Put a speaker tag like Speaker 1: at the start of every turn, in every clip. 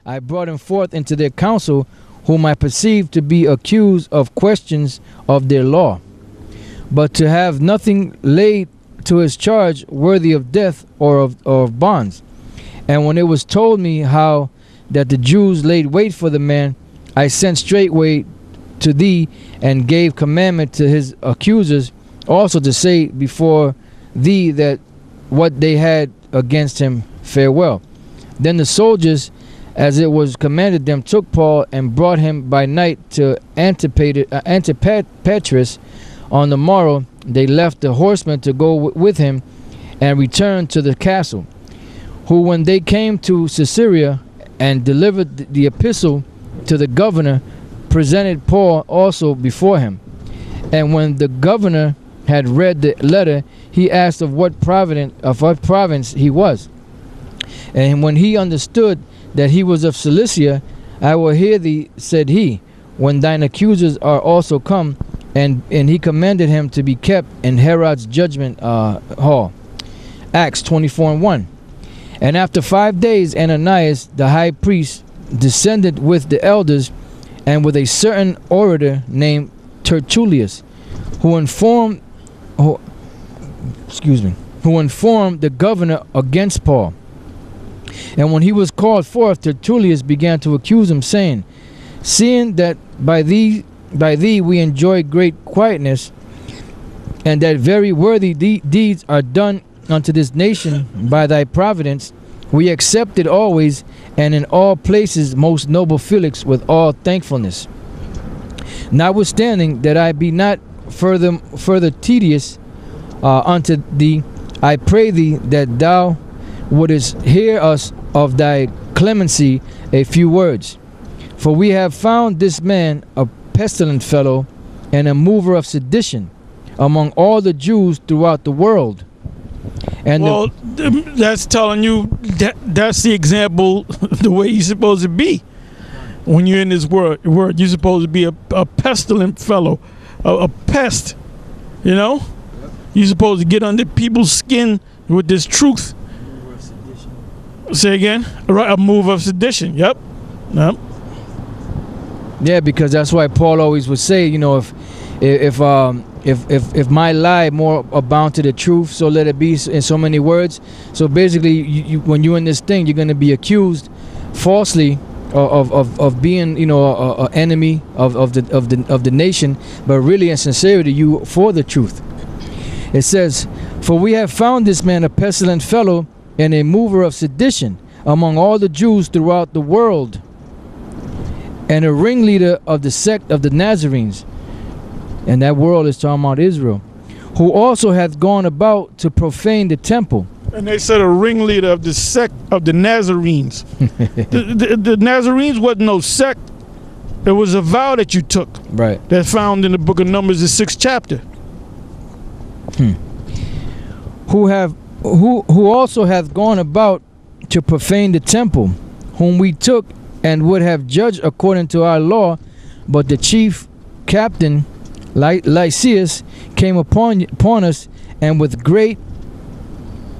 Speaker 1: I brought him forth into their council, whom I perceived to be accused of questions of their law, but to have nothing laid to his charge worthy of death or of bonds. And when it was told me how that the Jews laid wait for the man, I sent straightway to thee, and gave commandment to his accusers also to say before thee that what they had against him farewell. Then the soldiers, as it was commanded them, took Paul and brought him by night to Antipatris. On the morrow they left the horsemen to go with him, and returned to the castle, who when they came to Caesarea and delivered the epistle to the governor, presented Paul also before him. And when the governor had read the letter, he asked of what province he was. And when he understood that he was of Cilicia, I will hear thee, said he, when thine accusers are also come. And he commanded him to be kept in Herod's judgment hall. Acts 24:1. And after 5 days, Ananias the high priest descended with the elders and with a certain orator named Tertullius, who informed the governor against Paul. And when he was called forth, Tertullius began to accuse him, saying, seeing that by thee we enjoy great quietness, and that very worthy deeds are done unto this nation by thy providence, we accept it always and in all places, most noble Felix, with all thankfulness. Notwithstanding that I be not further tedious unto thee, I pray thee that thou wouldest hear us of thy clemency a few words. For we have found this man a pestilent fellow and a mover of sedition among all the Jews throughout the world. And
Speaker 2: that's telling you that's the example, the way you're supposed to be when you're in this word. You're supposed to be a pestilent fellow, a pest. You know, you're supposed to get under people's skin with this truth. Say again, right? A move of sedition. Yep.
Speaker 1: Yeah, because that's why Paul always would say, you know, if my lie more abound to the truth, so let it be in so many words. So basically, you when you're in this thing, you're going to be accused falsely of being, you know, an enemy of the nation, but really in sincerity, you for the truth. It says, for we have found this man a pestilent fellow and a mover of sedition among all the Jews throughout the world, and a ringleader of the sect of the Nazarenes, and that world is talking about Israel, who also hath gone about to profane the temple.
Speaker 2: And they said a ringleader of the sect of the Nazarenes. the Nazarenes wasn't no sect. It was a vow that you took.
Speaker 1: Right.
Speaker 2: That's found in the book of Numbers, the 6th chapter.
Speaker 1: Who also hath gone about to profane the temple, whom we took and would have judged according to our law, but the chief captain Lysias came upon us, and with great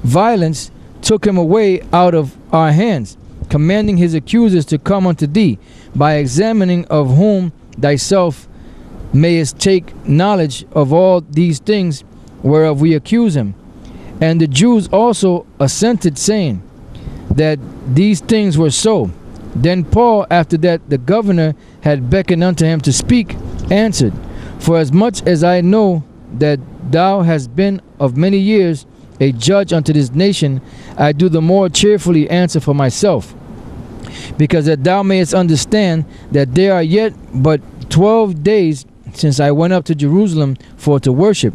Speaker 1: violence took him away out of our hands, commanding his accusers to come unto thee, by examining of whom thyself mayest take knowledge of all these things whereof we accuse him. And the Jews also assented, saying that these things were so. Then Paul, after that the governor had beckoned unto him to speak, answered, for as much as I know that thou hast been of many years a judge unto this nation, I do the more cheerfully answer for myself, because that thou mayest understand that there are yet but 12 days since I went up to Jerusalem for to worship,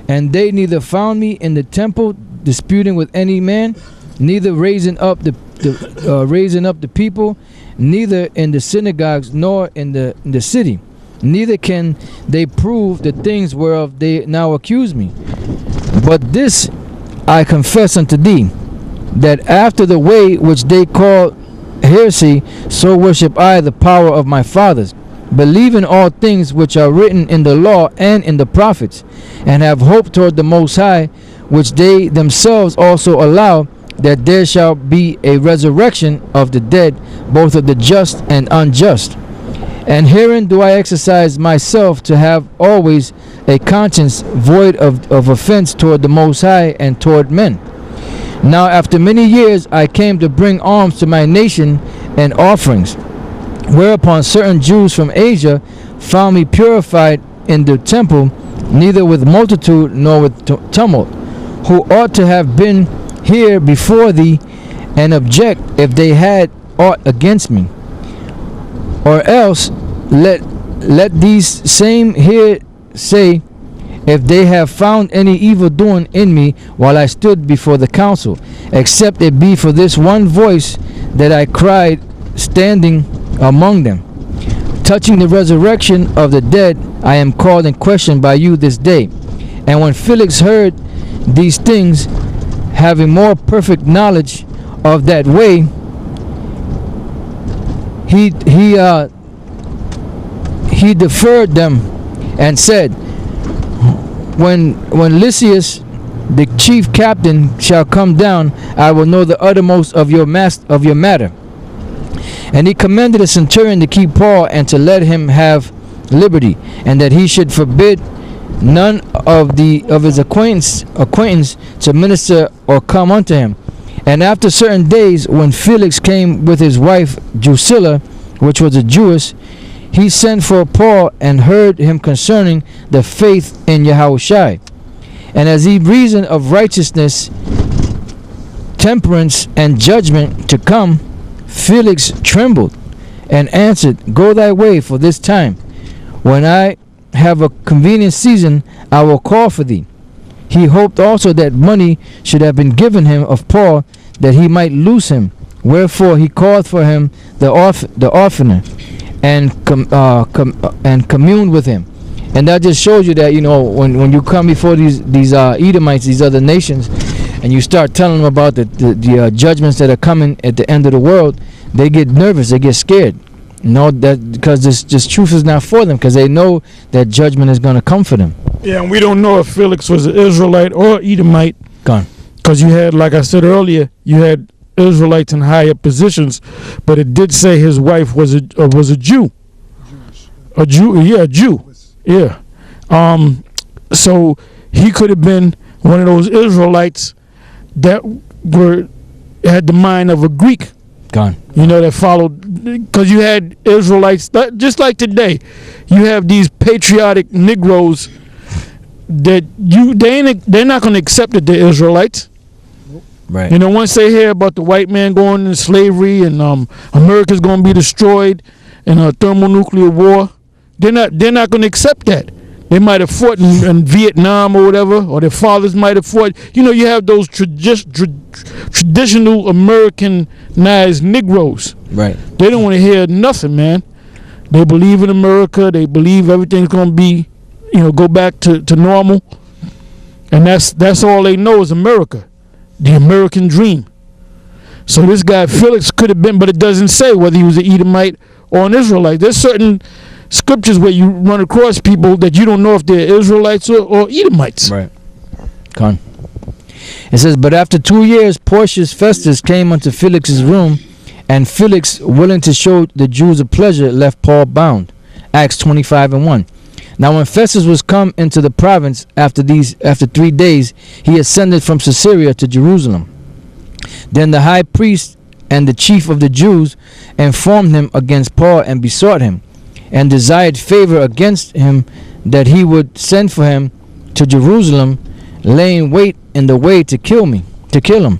Speaker 1: and they neither found me in the temple disputing with any man, neither raising up the people, neither in the synagogues nor in the city. Neither can they prove the things whereof they now accuse me. But this I confess unto thee, that after the way which they call heresy, so worship I the power of my fathers, believing all things which are written in the law and in the prophets, and have hope toward the Most High, which they themselves also allow, that there shall be a resurrection of the dead, both of the just and unjust. And herein do I exercise myself to have always a conscience void of offense toward the Most High and toward men. Now after many years I came to bring alms to my nation and offerings, whereupon certain Jews from Asia found me purified in the temple, neither with multitude nor with tumult, who ought to have been here before thee, and object if they had aught against me. Or else let these same here say, if they have found any evil doing in me while I stood before the council, except it be for this one voice that I cried standing among them. Touching the resurrection of the dead, I am called in question by you this day. And when Felix heard these things, having more perfect knowledge of that way, he deferred them and said, when Lysias the chief captain shall come down, I will know the uttermost of your matter. And he commanded a centurion to keep Paul and to let him have liberty, and that he should forbid none of his acquaintance to minister or come unto him. And after certain days, when Felix came with his wife Drusilla, which was a Jewess, he sent for Paul and heard him concerning the faith in Yahushua. And as he reasoned of righteousness, temperance, and judgment to come, Felix trembled and answered, Go thy way for this time. When I have a convenient season, I will call for thee. He hoped also that money should have been given him of Paul, that he might loose him. Wherefore he called for him the orphaner, and communed with him. And that just shows you that, you know, when you come before these Edomites, these other nations, and you start telling them about the judgments that are coming at the end of the world, they get nervous, they get scared. You know, that because this truth is not for them, because they know that judgment is going to come for them.
Speaker 2: Yeah, and we don't know if Felix was an Israelite or Edomite.
Speaker 1: Gone.
Speaker 2: Because you had, like I said earlier, you had Israelites in higher positions, but it did say his wife was a Jew. A Jew, yeah, a Jew. Yeah. So he could have been one of those Israelites that had the mind of a Greek.
Speaker 1: Gone.
Speaker 2: You know, that followed, because you had Israelites just like today. You have these patriotic Negroes that they're not going to accept that they're Israelites.
Speaker 1: Right.
Speaker 2: You know, once they hear about the white man going into slavery and America's going to be destroyed in a thermonuclear war, they're not going to accept that. They might have fought in Vietnam or whatever, or their fathers might have fought. You know, you have those traditional Americanized Negroes.
Speaker 1: Right.
Speaker 2: They don't want to hear nothing, man. They believe in America. They believe everything's going to be, you know, go back to normal. And that's all they know is America, the American dream. So this guy Felix could have been, but it doesn't say whether he was an Edomite or an Israelite. There's certain scriptures where you run across people that you don't know if they're Israelites or Edomites.
Speaker 1: Right. Con. It says, but after 2 years, Porcius Festus came unto Felix's room, and Felix, willing to show the Jews a pleasure, left Paul bound. Acts 25:1. Now when Festus was come into the province after 3 days, he ascended from Caesarea to Jerusalem. Then the high priest and the chief of the Jews informed him against Paul and besought him, and desired favor against him that he would send for him to Jerusalem, laying wait in the way to kill him.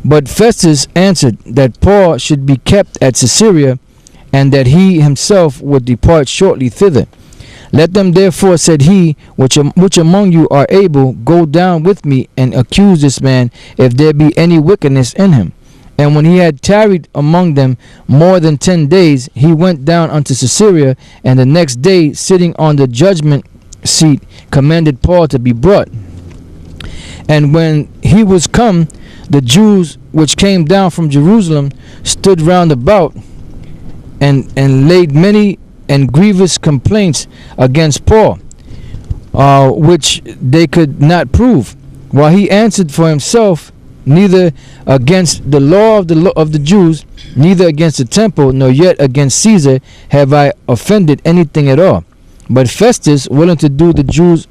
Speaker 1: But Festus answered that Paul should be kept at Caesarea, and that he himself would depart shortly thither. Let them therefore, said he, which among you are able, go down with me and accuse this man, if there be any wickedness in him. And when he had tarried among them more than 10 days, he went down unto Caesarea, and the next day, sitting on the judgment seat, commanded Paul to be brought. And when he was come, the Jews which came down from Jerusalem stood round about, and laid many and grievous complaints against Paul, which they could not prove. While he answered for himself neither against the law of the Jews, neither against the temple, nor yet against Caesar have I offended anything at all. But Festus, willing to do the Jews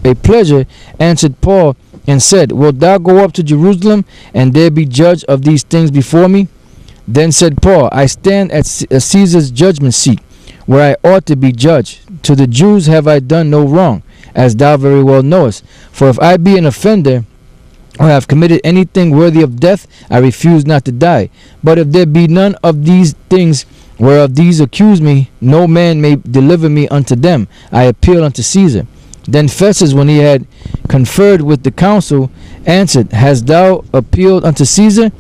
Speaker 1: a pleasure, answered Paul and said, Wilt thou go up to Jerusalem, and there be judge of these things before me? Then said Paul, I stand at Caesar's judgment seat, where I ought to be judged. To the Jews have I done no wrong, as thou very well knowest. For if I be an offender, or have committed anything worthy of death, I refuse not to die. But if there be none of these things whereof these accuse me, no man may deliver me unto them. I appeal unto Caesar. Then Festus, when he had conferred with the council, answered, Hast thou appealed unto Caesar?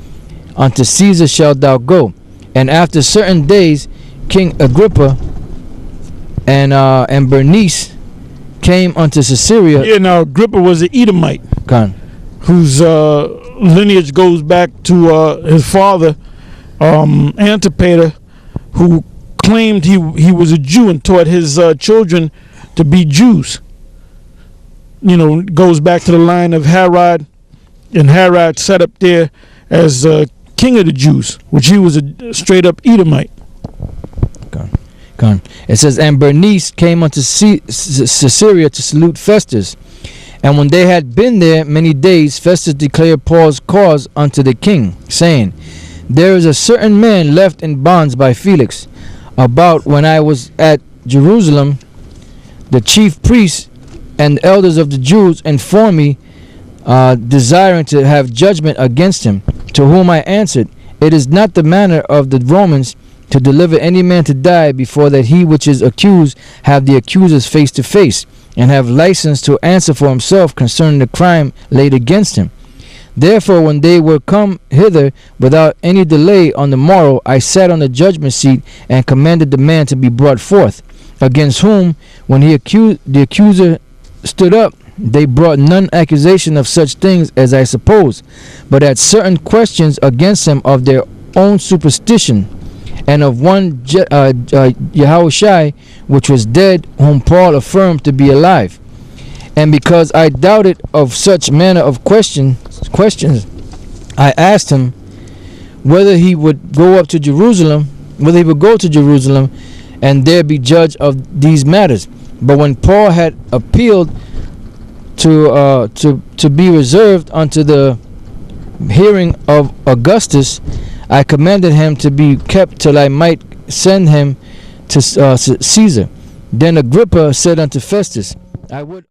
Speaker 1: Unto Caesar shalt thou go. And after certain days, King Agrippa and Bernice came unto Caesarea.
Speaker 2: Yeah, now Agrippa was an Edomite,
Speaker 1: Con.
Speaker 2: whose lineage goes back to his father, Antipater, who claimed he was a Jew and taught his children to be Jews. You know, goes back to the line of Herod, and Herod set up there as king of the Jews, which he was a straight up Edomite.
Speaker 1: Con. It says, And Bernice came unto Caesarea to salute Festus. And when they had been there many days, Festus declared Paul's cause unto the king, saying, There is a certain man left in bonds by Felix. About when I was at Jerusalem, the chief priests and elders of the Jews informed me, desiring to have judgment against him, to whom I answered, It is not the manner of the Romans to deliver any man to die before that he which is accused have the accusers face to face, and have license to answer for himself concerning the crime laid against him. Therefore, when they were come hither without any delay on the morrow, I sat on the judgment seat and commanded the man to be brought forth, against whom, when the accuser stood up, they brought none accusation of such things as I suppose, but had certain questions against him of their own superstition, and of one Yahushai, which was dead, whom Paul affirmed to be alive. And because I doubted of such manner of questions, I asked him whether he would go to Jerusalem, and there be judge of these matters. But when Paul had appealed to be reserved unto the hearing of Augustus, I commanded him to be kept till I might send him to Caesar. Then Agrippa said unto Festus, I would